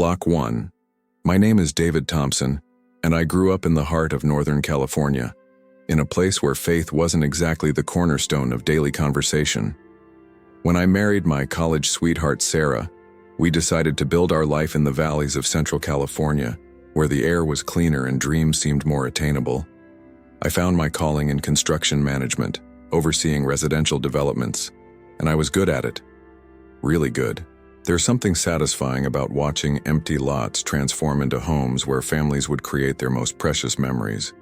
Block 1. My name is David Thompson, and I grew up in the heart of Northern California, in a place where faith wasn't exactly the cornerstone of daily conversation. When I married my college sweetheart Sarah, we decided to build our life in the valleys of Central California, where the air was cleaner and dreams seemed more attainable. I found my calling in construction management, overseeing residential developments, and I was good at it. Really good. There's something satisfying about watching empty lots transform into homes where families would create their most precious memories.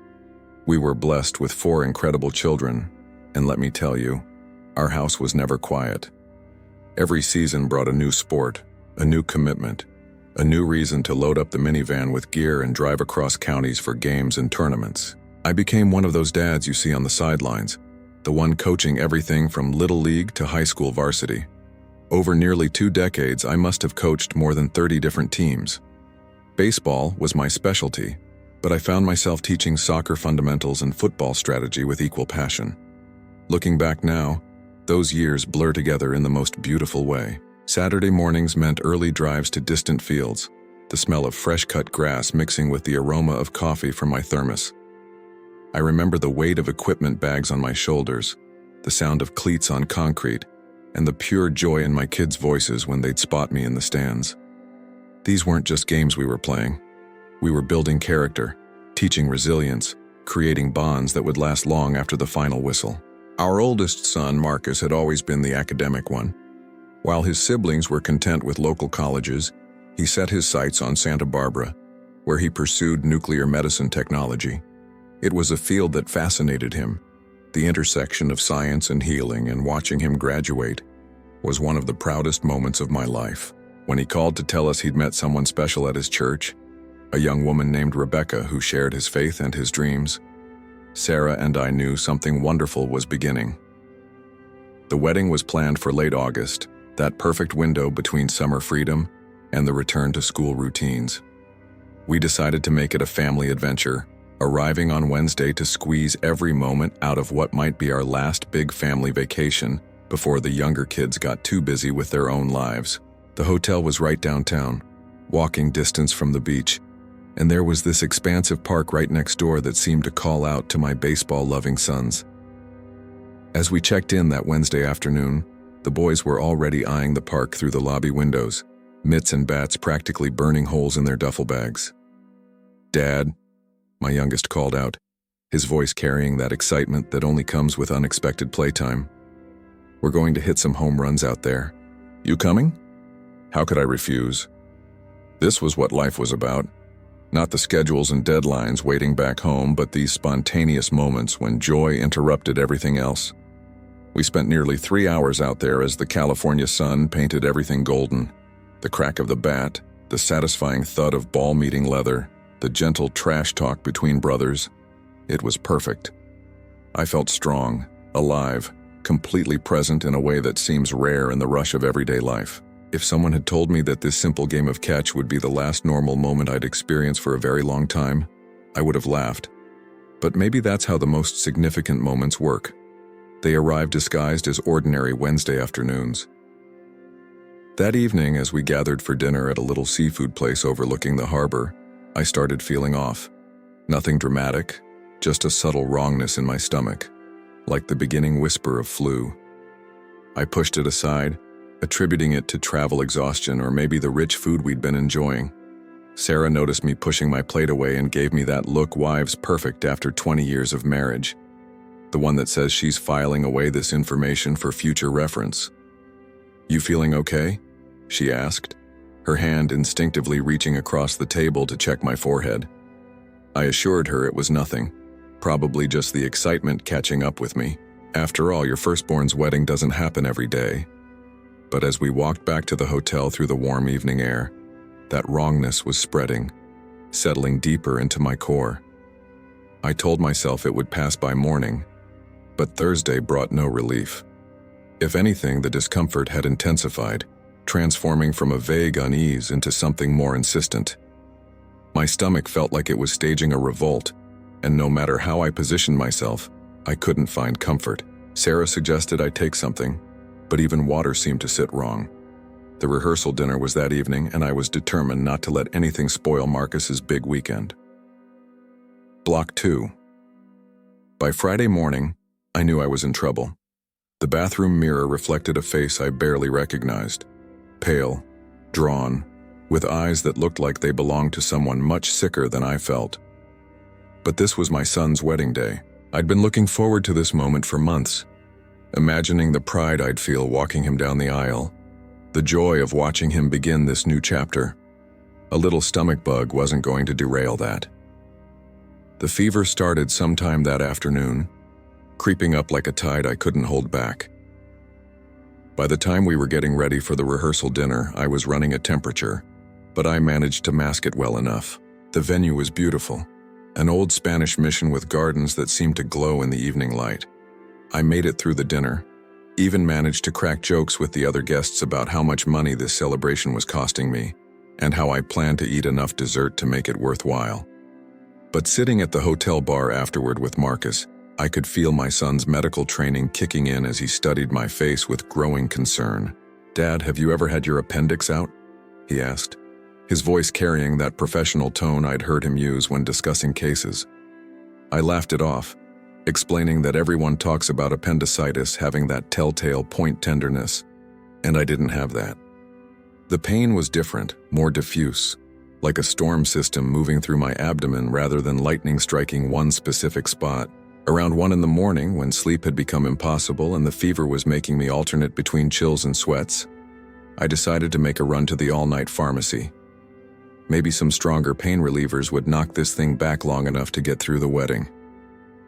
We were blessed with 4 incredible children, and let me tell you, our house was never quiet. Every season brought a new sport, a new commitment, a new reason to load up the minivan with gear and drive across counties for games and tournaments. I became one of those dads you see on the sidelines, the one coaching everything from little league to high school varsity. Over nearly 2 decades, I must have coached more than 30 different teams. Baseball was my specialty, but I found myself teaching soccer fundamentals and football strategy with equal passion. Looking back now, those years blur together in the most beautiful way. Saturday mornings meant early drives to distant fields, the smell of fresh-cut grass mixing with the aroma of coffee from my thermos. I remember the weight of equipment bags on my shoulders, the sound of cleats on concrete, and the pure joy in my kids' voices when they'd spot me in the stands. These weren't just games we were playing. We were building character, teaching resilience, creating bonds that would last long after the final whistle. Our oldest son, Marcus, had always been the academic one. While his siblings were content with local colleges, he set his sights on Santa Barbara, where he pursued nuclear medicine technology. It was a field that fascinated him. The intersection of science and healing, and watching him graduate was one of the proudest moments of my life. When he called to tell us he'd met someone special at his church, a young woman named Rebecca who shared his faith and his dreams, Sarah and I knew something wonderful was beginning. The wedding was planned for late August, that perfect window between summer freedom and the return to school routines. We decided to make it a family adventure, arriving on Wednesday to squeeze every moment out of what might be our last big family vacation before the younger kids got too busy with their own lives. The hotel was right downtown, walking distance from the beach, and there was this expansive park right next door that seemed to call out to my baseball-loving sons. As we checked in that Wednesday afternoon, the boys were already eyeing the park through the lobby windows, mitts and bats practically burning holes in their duffel bags. "Dad," my youngest called out, his voice carrying that excitement that only comes with unexpected playtime. "We're going to hit some home runs out there. You coming?" How could I refuse? This was what life was about. Not the schedules and deadlines waiting back home, but these spontaneous moments when joy interrupted everything else. We spent nearly 3 hours out there as the California sun painted everything golden. The crack of the bat, the satisfying thud of ball meeting leather, the gentle trash talk between brothers. It was perfect. I felt strong, alive, completely present in a way that seems rare in the rush of everyday life. If someone had told me that this simple game of catch would be the last normal moment I'd experience for a very long time, I would have laughed. But maybe that's how the most significant moments work. They arrive disguised as ordinary Wednesday afternoons. That evening, as we gathered for dinner at a little seafood place overlooking the harbor, I started feeling off. Nothing dramatic, just a subtle wrongness in my stomach, like the beginning whisper of flu. I pushed it aside, attributing it to travel exhaustion or maybe the rich food we'd been enjoying. Sarah noticed me pushing my plate away and gave me that look wives perfect after 20 years of marriage. The one that says she's filing away this information for future reference. "You feeling okay?" she asked, her hand instinctively reaching across the table to check my forehead. I assured her it was nothing, probably just the excitement catching up with me. After all, your firstborn's wedding doesn't happen every day. But as we walked back to the hotel through the warm evening air, that wrongness was spreading, settling deeper into my core. I told myself it would pass by morning, but Thursday brought no relief. If anything, the discomfort had intensified, transforming from a vague unease into something more insistent. My stomach felt like it was staging a revolt, and no matter how I positioned myself, I couldn't find comfort. Sarah suggested I take something, but even water seemed to sit wrong. The rehearsal dinner was that evening, and I was determined not to let anything spoil Marcus's big weekend. Block 2. By Friday morning, I knew I was in trouble. The bathroom mirror reflected a face I barely recognized. Pale, drawn, with eyes that looked like they belonged to someone much sicker than I felt. But this was my son's wedding day. I'd been looking forward to this moment for months, imagining the pride I'd feel walking him down the aisle, the joy of watching him begin this new chapter. A little stomach bug wasn't going to derail that. The fever started sometime that afternoon, creeping up like a tide I couldn't hold back. By the time we were getting ready for the rehearsal dinner, I was running a temperature, but I managed to mask it well enough. The venue was beautiful, an old Spanish mission with gardens that seemed to glow in the evening light. I made it through the dinner, even managed to crack jokes with the other guests about how much money this celebration was costing me, and how I planned to eat enough dessert to make it worthwhile. But sitting at the hotel bar afterward with Marcus, I could feel my son's medical training kicking in as he studied my face with growing concern. "Dad, have you ever had your appendix out?" he asked, his voice carrying that professional tone I'd heard him use when discussing cases. I laughed it off, explaining that everyone talks about appendicitis having that telltale point tenderness, and I didn't have that. The pain was different, more diffuse, like a storm system moving through my abdomen rather than lightning striking one specific spot. Around 1 in the morning, when sleep had become impossible and the fever was making me alternate between chills and sweats, I decided to make a run to the all-night pharmacy. Maybe some stronger pain relievers would knock this thing back long enough to get through the wedding.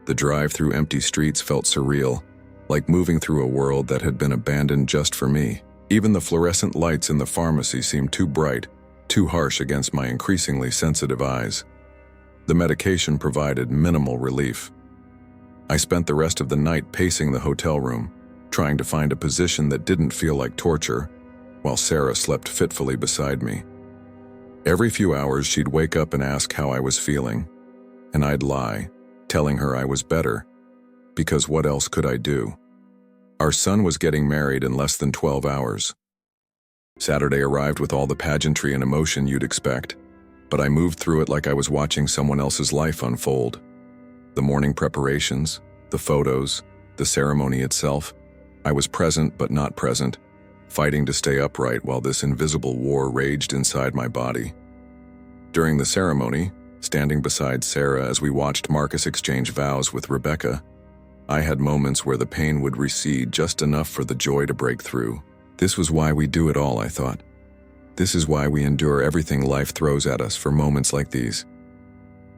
The drive through empty streets felt surreal, like moving through a world that had been abandoned just for me. Even the fluorescent lights in the pharmacy seemed too bright, too harsh against my increasingly sensitive eyes. The medication provided minimal relief. I spent the rest of the night pacing the hotel room, trying to find a position that didn't feel like torture, while Sarah slept fitfully beside me. Every few hours she'd wake up and ask how I was feeling, and I'd lie, telling her I was better, because what else could I do? Our son was getting married in less than 12 hours. Saturday arrived with all the pageantry and emotion you'd expect, but I moved through it like I was watching someone else's life unfold. The morning preparations, the photos, the ceremony itself, I was present but not present, fighting to stay upright while this invisible war raged inside my body. During the ceremony, standing beside Sarah as we watched Marcus exchange vows with Rebecca, I had moments where the pain would recede just enough for the joy to break through. This was why we do it all, I thought. This is why we endure everything life throws at us for moments like these.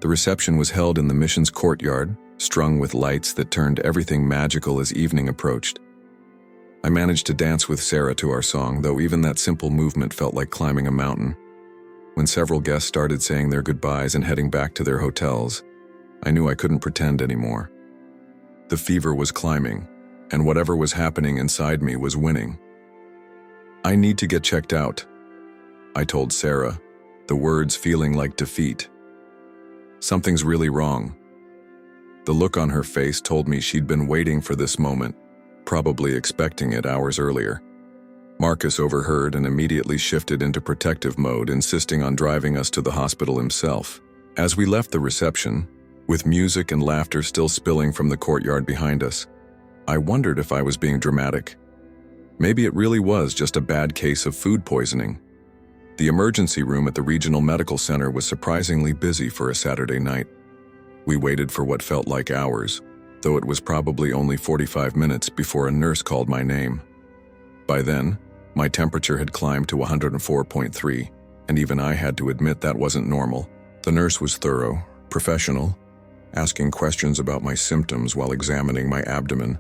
The reception was held in the mission's courtyard, strung with lights that turned everything magical as evening approached. I managed to dance with Sarah to our song, though even that simple movement felt like climbing a mountain. When several guests started saying their goodbyes and heading back to their hotels, I knew I couldn't pretend anymore. The fever was climbing, and whatever was happening inside me was winning. "I need to get checked out," I told Sarah, the words feeling like defeat. "Something's really wrong." The look on her face told me she'd been waiting for this moment, probably expecting it hours earlier. Marcus overheard and immediately shifted into protective mode, insisting on driving us to the hospital himself. As we left the reception, with music and laughter still spilling from the courtyard behind us, I wondered if I was being dramatic. Maybe it really was just a bad case of food poisoning. The emergency room at the regional medical center was surprisingly busy for a Saturday night. We waited for what felt like hours, though it was probably only 45 minutes before a nurse called my name. By then, my temperature had climbed to 104.3, and even I had to admit that wasn't normal. The nurse was thorough, professional, asking questions about my symptoms while examining my abdomen.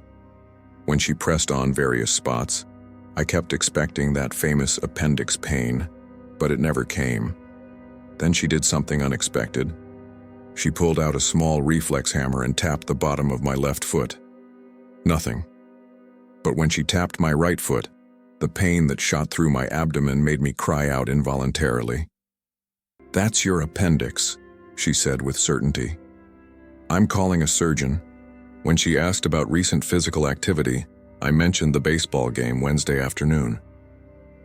When she pressed on various spots, I kept expecting that famous appendix pain, but it never came. Then she did something unexpected. She pulled out a small reflex hammer and tapped the bottom of my left foot. Nothing. But when she tapped my right foot, the pain that shot through my abdomen made me cry out involuntarily. "That's your appendix," she said with certainty. "I'm calling a surgeon." When she asked about recent physical activity, I mentioned the baseball game Wednesday afternoon.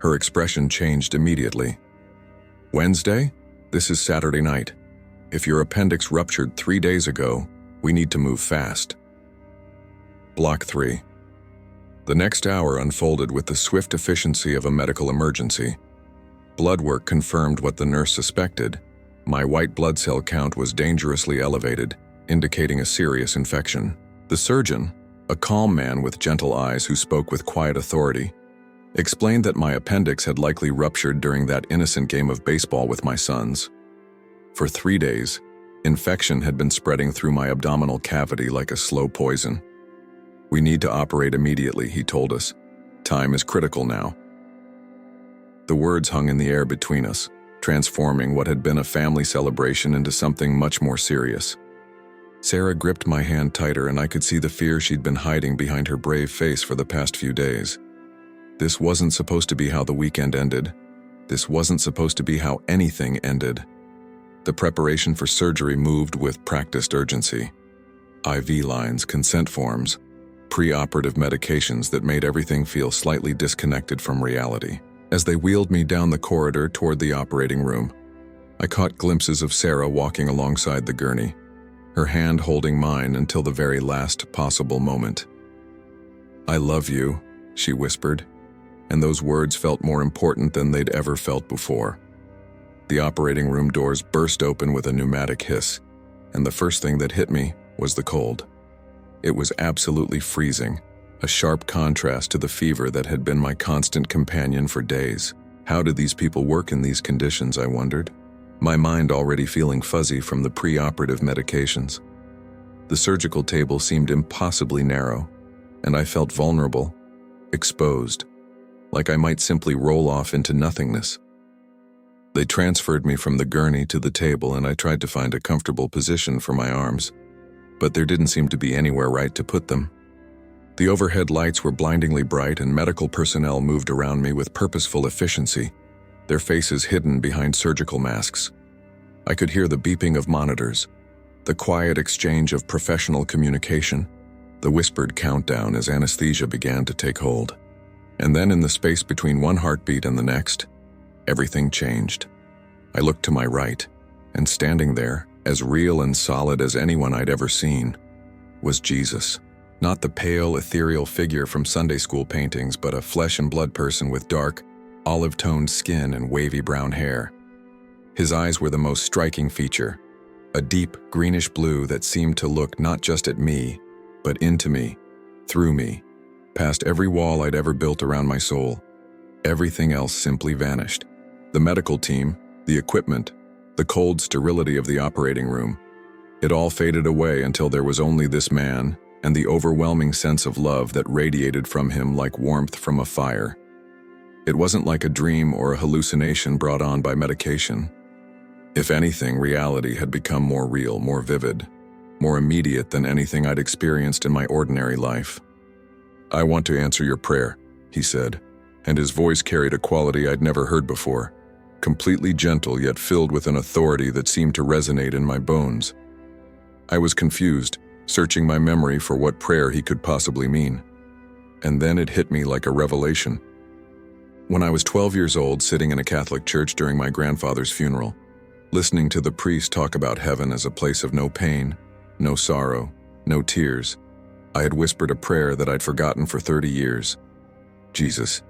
Her expression changed immediately. Wednesday? This is Saturday night. If your appendix ruptured 3 days ago, we need to move fast. Block 3. The next hour unfolded with the swift efficiency of a medical emergency. Blood work confirmed what the nurse suspected. My white blood cell count was dangerously elevated, indicating a serious infection. The surgeon, a calm man with gentle eyes who spoke with quiet authority, explained that my appendix had likely ruptured during that innocent game of baseball with my sons. For 3 days, infection had been spreading through my abdominal cavity like a slow poison. We need to operate immediately, he told us. Time is critical now. The words hung in the air between us, transforming what had been a family celebration into something much more serious. Sarah gripped my hand tighter, and I could see the fear she'd been hiding behind her brave face for the past few days. This wasn't supposed to be how the weekend ended. This wasn't supposed to be how anything ended. The preparation for surgery moved with practiced urgency. IV lines, consent forms, pre-operative medications that made everything feel slightly disconnected from reality. As they wheeled me down the corridor toward the operating room, I caught glimpses of Sarah walking alongside the gurney, her hand holding mine until the very last possible moment. "I love you," she whispered, and those words felt more important than they'd ever felt before. The operating room doors burst open with a pneumatic hiss, and the first thing that hit me was the cold. It was absolutely freezing, a sharp contrast to the fever that had been my constant companion for days. How did these people work in these conditions, I wondered, my mind already feeling fuzzy from the pre-operative medications. The surgical table seemed impossibly narrow, and I felt vulnerable, exposed, like I might simply roll off into nothingness. They transferred me from the gurney to the table, and I tried to find a comfortable position for my arms, but there didn't seem to be anywhere right to put them. The overhead lights were blindingly bright, and medical personnel moved around me with purposeful efficiency, their faces hidden behind surgical masks. I could hear the beeping of monitors, the quiet exchange of professional communication, the whispered countdown as anesthesia began to take hold. And then in the space between one heartbeat and the next, everything changed. I looked to my right, and standing there, as real and solid as anyone I'd ever seen, was Jesus. Not the pale, ethereal figure from Sunday school paintings, but a flesh and blood person with dark, olive-toned skin and wavy brown hair. His eyes were the most striking feature, a deep greenish blue that seemed to look not just at me, but into me, through me, past every wall I'd ever built around my soul. Everything else simply vanished. The medical team, the equipment, the cold sterility of the operating room. It all faded away until there was only this man and the overwhelming sense of love that radiated from him like warmth from a fire. It wasn't like a dream or a hallucination brought on by medication. If anything, reality had become more real, more vivid, more immediate than anything I'd experienced in my ordinary life. "I want to answer your prayer," he said, and his voice carried a quality I'd never heard before, completely gentle yet filled with an authority that seemed to resonate in my bones. I was confused, searching my memory for what prayer he could possibly mean. And then it hit me like a revelation. When I was 12 years old, sitting in a Catholic church during my grandfather's funeral, listening to the priest talk about heaven as a place of no pain, no sorrow, no tears, I had whispered a prayer that I'd forgotten for 30 years. "Jesus,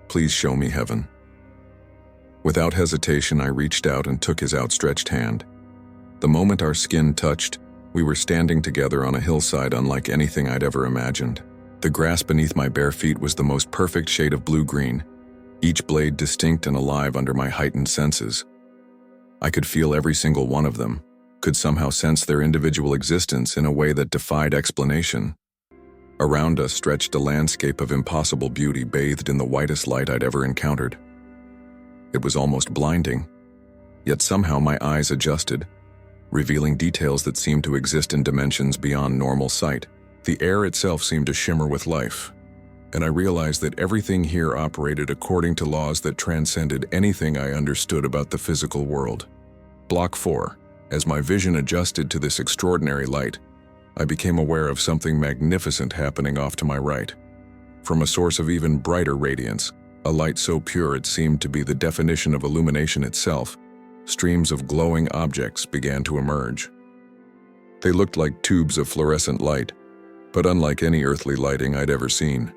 please show me heaven." Without hesitation, I reached out and took his outstretched hand. The moment our skin touched, we were standing together on a hillside unlike anything I'd ever imagined. The grass beneath my bare feet was the most perfect shade of blue-green, each blade distinct and alive under my heightened senses. I could feel every single one of them, could somehow sense their individual existence in a way that defied explanation. Around us stretched a landscape of impossible beauty bathed in the whitest light I'd ever encountered. It was almost blinding, yet somehow my eyes adjusted, revealing details that seemed to exist in dimensions beyond normal sight. The air itself seemed to shimmer with life, and I realized that everything here operated according to laws that transcended anything I understood about the physical world. Block 4. As my vision adjusted to this extraordinary light, I became aware of something magnificent happening off to my right. From a source of even brighter radiance, A light so pure it seemed to be the definition of illumination itself. Streams of glowing objects began to emerge. They looked like tubes of fluorescent light, but unlike any earthly lighting I'd ever seen.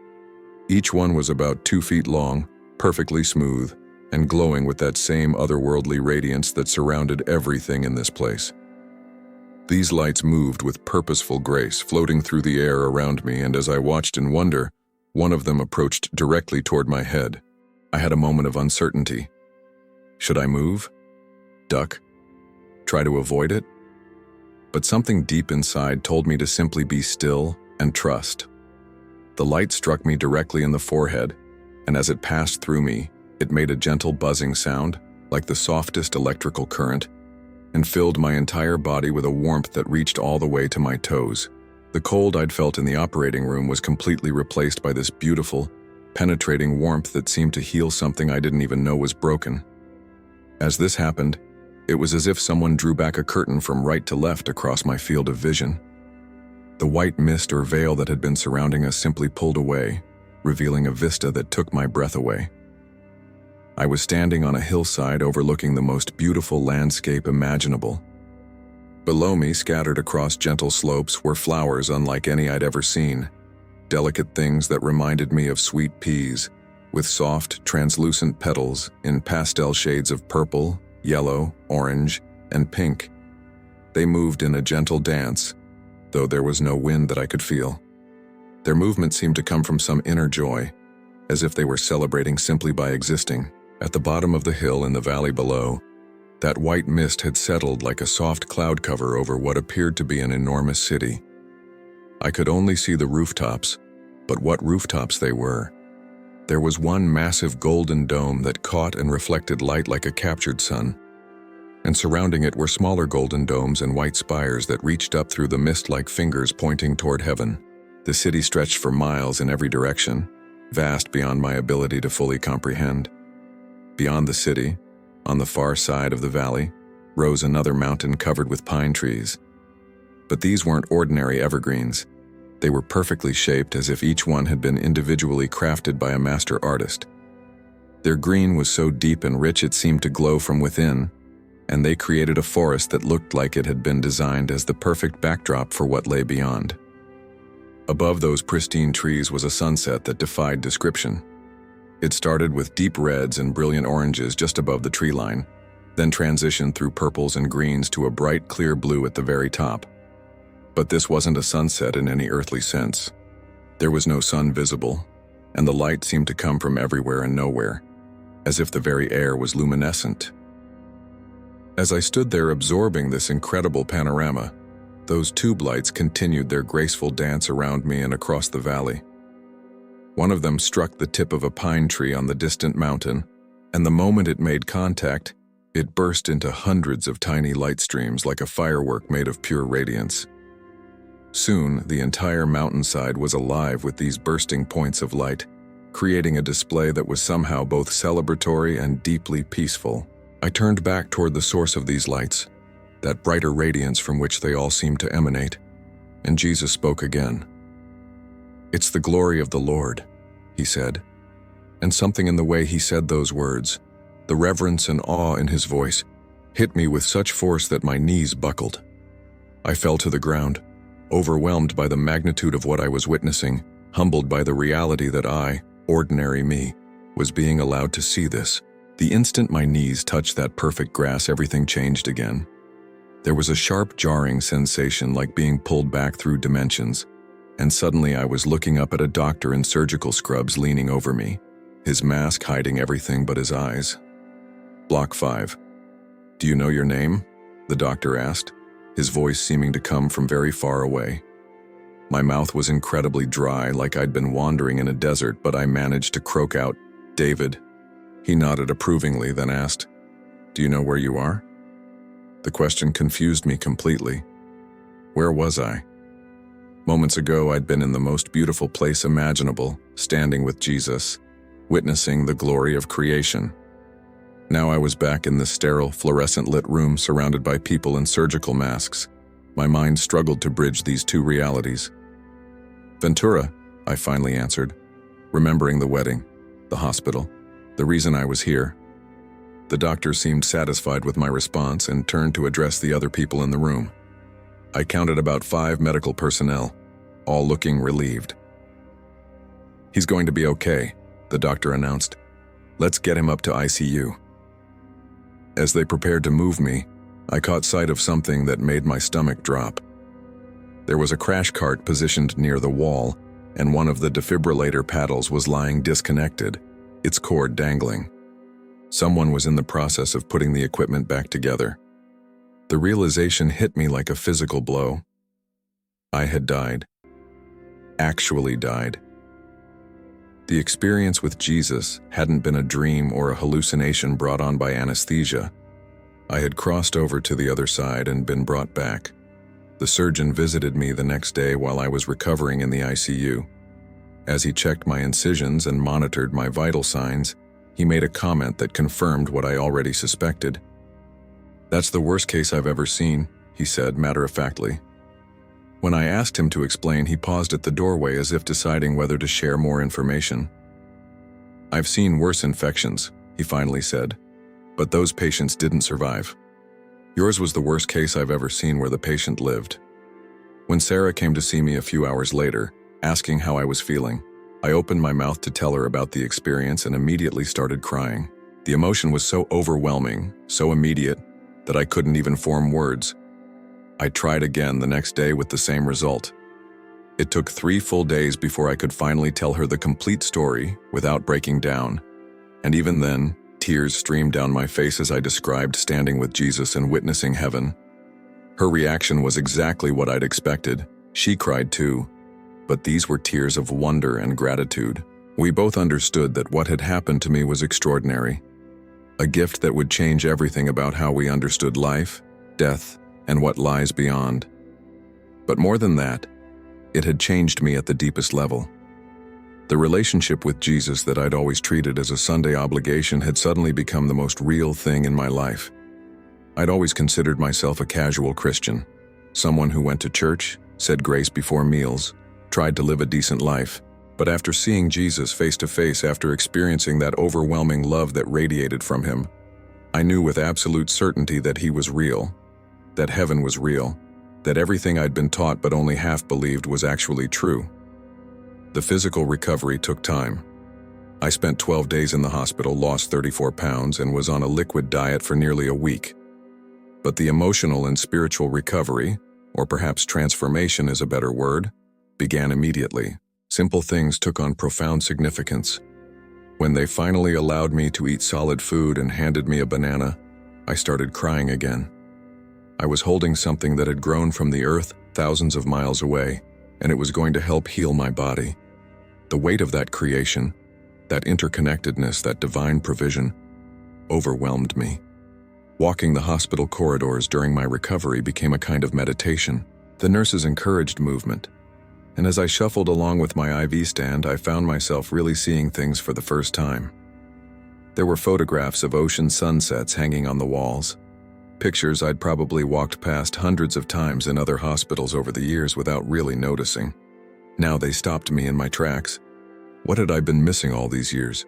Each one was about 2 feet long, perfectly smooth, and glowing with that same otherworldly radiance that surrounded everything in this place. These lights moved with purposeful grace, floating through the air around me, and as I watched in wonder, one of them approached directly toward my head. I had a moment of uncertainty. Should I move? Duck? Try to avoid it? But something deep inside told me to simply be still and trust. The light struck me directly in the forehead, and as it passed through me, it made a gentle buzzing sound, like the softest electrical current, and filled my entire body with a warmth that reached all the way to my toes. The cold I'd felt in the operating room was completely replaced by this beautiful, penetrating warmth that seemed to heal something I didn't even know was broken. As this happened, it was as if someone drew back a curtain from right to left across my field of vision. The white mist or veil that had been surrounding us simply pulled away, revealing a vista that took my breath away. I was standing on a hillside overlooking the most beautiful landscape imaginable. Below me, scattered across gentle slopes, were flowers unlike any I'd ever seen, delicate things that reminded me of sweet peas, with soft, translucent petals in pastel shades of purple, yellow, orange, and pink. They moved in a gentle dance, though there was no wind that I could feel. Their movement seemed to come from some inner joy, as if they were celebrating simply by existing. At the bottom of the hill in the valley below, that white mist had settled like a soft cloud cover over what appeared to be an enormous city. I could only see the rooftops, but what rooftops they were. There was one massive golden dome that caught and reflected light like a captured sun, and surrounding it were smaller golden domes and white spires that reached up through the mist like fingers pointing toward heaven. The city stretched for miles in every direction, vast beyond my ability to fully comprehend. Beyond the city, on the far side of the valley, rose another mountain covered with pine trees. But these weren't ordinary evergreens. They were perfectly shaped as if each one had been individually crafted by a master artist. Their green was so deep and rich it seemed to glow from within, and they created a forest that looked like it had been designed as the perfect backdrop for what lay beyond. Above those pristine trees was a sunset that defied description. It started with deep reds and brilliant oranges just above the tree line, then transitioned through purples and greens to a bright, clear blue at the very top. But this wasn't a sunset in any earthly sense. There was no sun visible, and the light seemed to come from everywhere and nowhere, as if the very air was luminescent. As I stood there absorbing this incredible panorama, those tube lights continued their graceful dance around me and across the valley. One of them struck the tip of a pine tree on the distant mountain, and the moment it made contact, it burst into hundreds of tiny light streams like a firework made of pure radiance. Soon, the entire mountainside was alive with these bursting points of light, creating a display that was somehow both celebratory and deeply peaceful. I turned back toward the source of these lights, that brighter radiance from which they all seemed to emanate, and Jesus spoke again. "It's the glory of the Lord," he said, and something in the way he said those words, the reverence and awe in his voice, hit me with such force that my knees buckled. I fell to the ground, overwhelmed by the magnitude of what I was witnessing, humbled by the reality that I, ordinary me, was being allowed to see this. The instant my knees touched that perfect grass, everything changed again. There was a sharp, jarring sensation like being pulled back through dimensions, and suddenly I was looking up at a doctor in surgical scrubs leaning over me, his mask hiding everything but his eyes. "Block 5. Do you know your name?" the doctor asked, his voice seeming to come from very far away. My mouth was incredibly dry, like I'd been wandering in a desert, but I managed to croak out, "David." He nodded approvingly, then asked, "Do you know where you are?" The question confused me completely. Where was I? Moments ago, I'd been in the most beautiful place imaginable, standing with Jesus, witnessing the glory of creation. Now I was back in the sterile, fluorescent-lit room surrounded by people in surgical masks. My mind struggled to bridge these two realities. "Ventura," I finally answered, remembering the wedding, The hospital. The reason I was here. The doctor seemed satisfied with my response and turned to address the other people in the room. I counted about 5 medical personnel, all looking relieved. "He's going to be okay," the doctor announced. "Let's get him up to ICU." As they prepared to move me, I caught sight of something that made my stomach drop. There was a crash cart positioned near the wall, and one of the defibrillator paddles was lying disconnected, its cord dangling. Someone was in the process of putting the equipment back together. The realization hit me like a physical blow. I had died. Actually died. The experience with Jesus hadn't been a dream or a hallucination brought on by anesthesia. I had crossed over to the other side and been brought back. The surgeon visited me the next day while I was recovering in the ICU. As he checked my incisions and monitored my vital signs, he made a comment that confirmed what I already suspected. "That's the worst case I've ever seen," he said matter-of-factly. When I asked him to explain, he paused at the doorway as if deciding whether to share more information. "I've seen worse infections," he finally said, "but those patients didn't survive. Yours was the worst case I've ever seen where the patient lived." When Sarah came to see me a few hours later, asking how I was feeling, I opened my mouth to tell her about the experience and immediately started crying. The emotion was so overwhelming, so immediate, that I couldn't even form words. I tried again the next day with the same result. It took 3 full days before I could finally tell her the complete story without breaking down. And even then, tears streamed down my face as I described standing with Jesus and witnessing heaven. Her reaction was exactly what I'd expected. She cried too, but these were tears of wonder and gratitude. We both understood that what had happened to me was extraordinary. A gift that would change everything about how we understood life, death, and what lies beyond. But more than that, it had changed me at the deepest level. The relationship with Jesus that I'd always treated as a Sunday obligation had suddenly become the most real thing in my life. I'd always considered myself a casual Christian, someone who went to church, said grace before meals, tried to live a decent life. But after seeing Jesus face to face, after experiencing that overwhelming love that radiated from him, I knew with absolute certainty that he was real, that heaven was real, that everything I'd been taught but only half believed was actually true. The physical recovery took time. I spent 12 days in the hospital, lost 34 pounds, and was on a liquid diet for nearly a week. But the emotional and spiritual recovery, or perhaps transformation is a better word, began immediately. Simple things took on profound significance. When they finally allowed me to eat solid food and handed me a banana, I started crying again. I was holding something that had grown from the earth thousands of miles away, and it was going to help heal my body. The weight of that creation, that interconnectedness, that divine provision, overwhelmed me. Walking the hospital corridors during my recovery became a kind of meditation. The nurses encouraged movement, and as I shuffled along with my IV stand, I found myself really seeing things for the first time. There were photographs of ocean sunsets hanging on the walls, pictures I'd probably walked past hundreds of times in other hospitals over the years without really noticing. Now they stopped me in my tracks. What had I been missing all these years?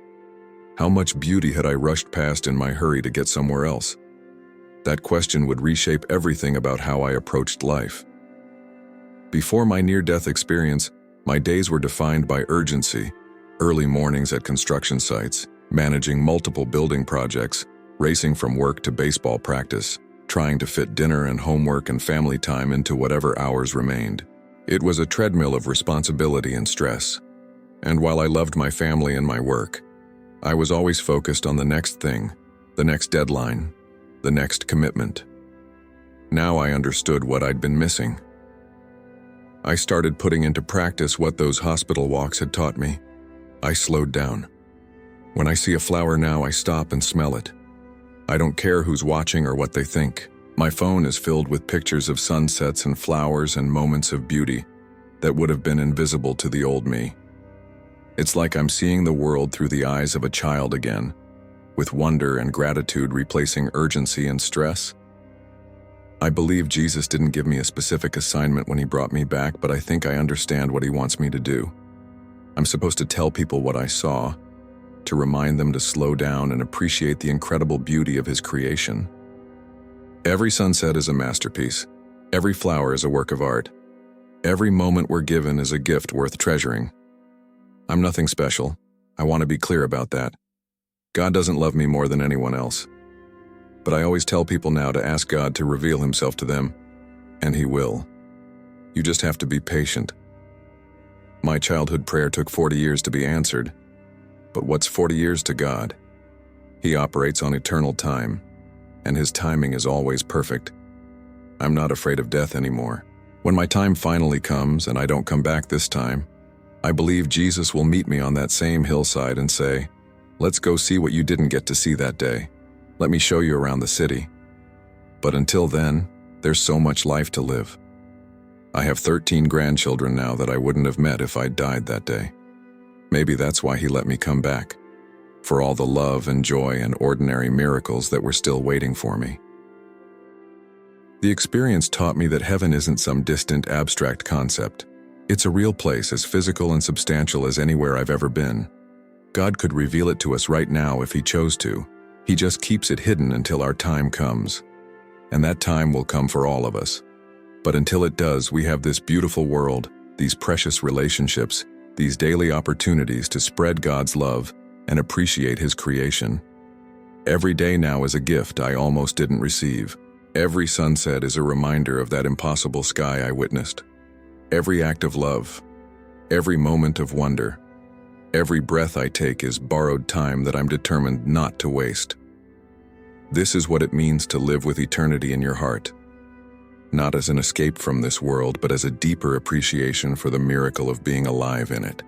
How much beauty had I rushed past in my hurry to get somewhere else? That question would reshape everything about how I approached life. Before my near-death experience, my days were defined by urgency, early mornings at construction sites, managing multiple building projects, racing from work to baseball practice, trying to fit dinner and homework and family time into whatever hours remained. It was a treadmill of responsibility and stress. And while I loved my family and my work, I was always focused on the next thing, the next deadline, the next commitment. Now I understood what I'd been missing. I started putting into practice what those hospital walks had taught me. I slowed down. When I see a flower now, I stop and smell it. I don't care who's watching or what they think. My phone is filled with pictures of sunsets and flowers and moments of beauty that would have been invisible to the old me. It's like I'm seeing the world through the eyes of a child again, with wonder and gratitude replacing urgency and stress. I believe Jesus didn't give me a specific assignment when he brought me back, but I think I understand what he wants me to do. I'm supposed to tell people what I saw, to remind them to slow down and appreciate the incredible beauty of His creation. Every sunset is a masterpiece. Every flower is a work of art. Every moment we're given is a gift worth treasuring. I'm nothing special. I want to be clear about that. God doesn't love me more than anyone else. But I always tell people now to ask God to reveal Himself to them, and He will. You just have to be patient. My childhood prayer took 40 years to be answered. But what's 40 years to God? He operates on eternal time, and His timing is always perfect. I'm not afraid of death anymore. When my time finally comes and I don't come back this time, I believe Jesus will meet me on that same hillside and say, "Let's go see what you didn't get to see that day. Let me show you around the city." But until then, there's so much life to live. I have 13 grandchildren now that I wouldn't have met if I'd died that day. Maybe that's why He let me come back, for all the love and joy and ordinary miracles that were still waiting for me. The experience taught me that heaven isn't some distant, abstract concept. It's a real place as physical and substantial as anywhere I've ever been. God could reveal it to us right now if He chose to. He just keeps it hidden until our time comes. And that time will come for all of us. But until it does, we have this beautiful world, these precious relationships, these daily opportunities to spread God's love and appreciate His creation. Every day now is a gift I almost didn't receive. Every sunset is a reminder of that impossible sky I witnessed. Every act of love, every moment of wonder, every breath I take is borrowed time that I'm determined not to waste. This is what it means to live with eternity in your heart. Not as an escape from this world, but as a deeper appreciation for the miracle of being alive in it.